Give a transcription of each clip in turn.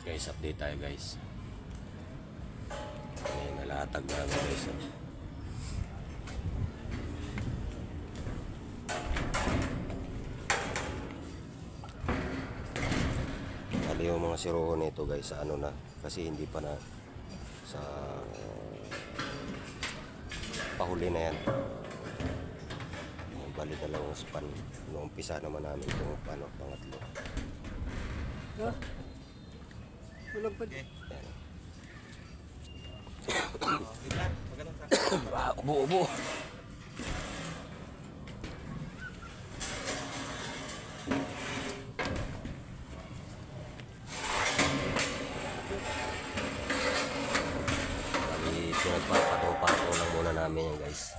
Guys, update tayo guys. May nalatag na namin guys. Bali yung mga siroho nito guys sa ano na. Kasi hindi pa na sa pahuli na yan. Bali dalawang span. Nung umpisa naman namin itong pangatlo. Walang pa. Ubo. Bali, pinagpapato-pato lang muna namin yan guys.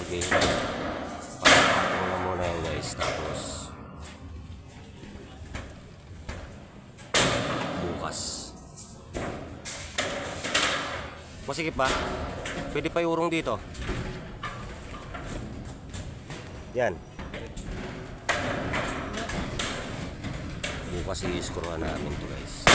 Okay, papato na muna yan guys, tapos bukas masikip ba? Pwede pa iurong dito yan, bukas i-screwhan namin to guys.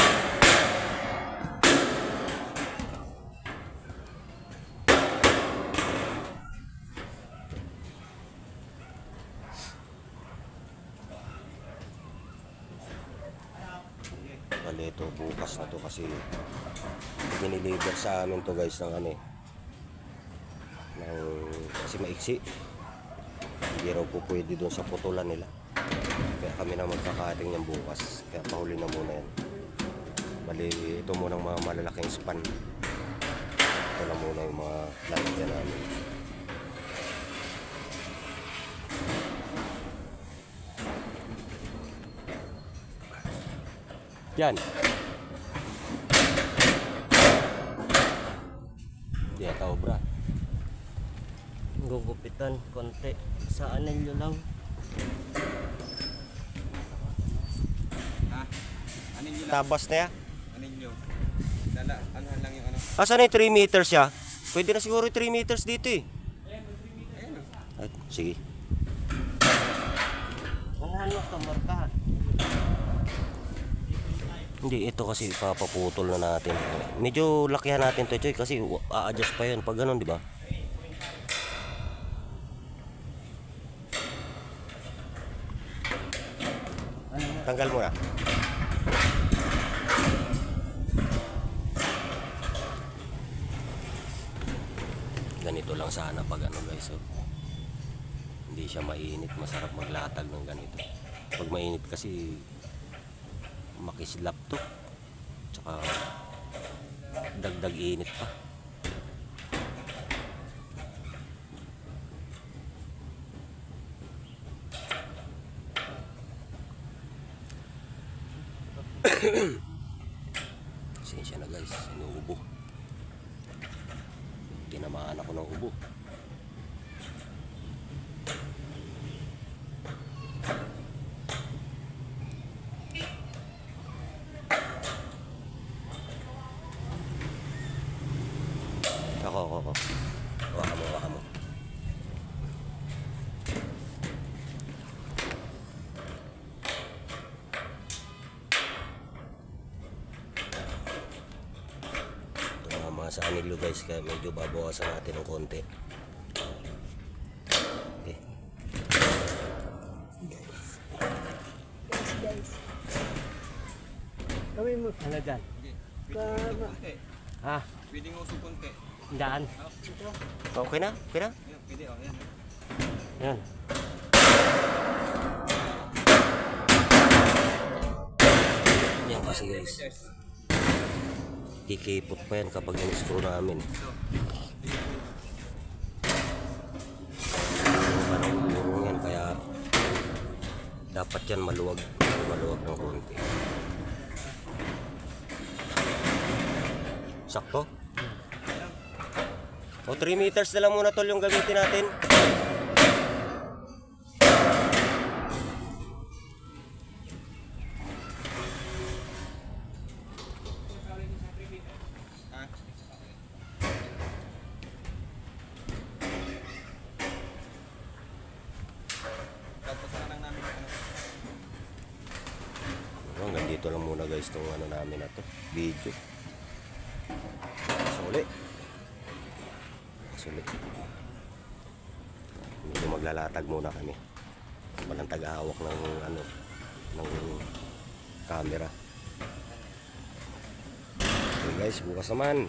Bali ito bukas na to kasi diniliver sa amin to guys ng ano eh, kasi maiksi, hindi raw po pwede doon sa putulan nila, kaya kami na magkakating yan bukas, kaya pahuli na muna yan. Bali ito muna mga malalaking span, ito na muna yung mga lalagyan namin. Yan. Di ataw bra. Gugupitan konti. Sa anilyo lang. Anilyo lang. Tabas na ya. Anilyo. Dala, ano lang yung ano. Asan na yung 3 meters ya? Pwede na siguro 3 meters dito eh. Ay, sige. Ano ka markahan? Hindi, ito kasi papaputol na natin. Medyo lakihan natin to, Choy, kasi a-adjust pa yun pag ganun, di ba? Tanggal mo na. Ganito lang sana pag ano guys, so, hindi siya mainit, masarap maglatag ng ganito. Pag mainit kasi makislap to, tsaka dagdag init pa. Sensya na guys, inuubo, tinamaan ako ng ubo. Ako. Waka mo. Ito nga mga sa anilyo guys, kaya medyo babawasan natin ng konti. Okay. Guys. Gawin mo. Ano dyan? Tama. Ha? Pwede ng uso konti. Daan. Okay na? Ayan, pwede oh, ayan. Yan. Yan kasi guys, kikipot pa yan kapag in-screw namin. Parang urong yan, kaya dapat yan maluwag ng konti. Sakto? O 3 meters na lang muna tol yung gamitin natin. Ha? Tapos na lang namin yung ano. Hanggang dito lang muna guys itong ano namin na to, video. Suli. Suli. Medyo maglalatag muna kami. Walang taga-hawak ng ano, ng camera. Okay guys, bukas naman.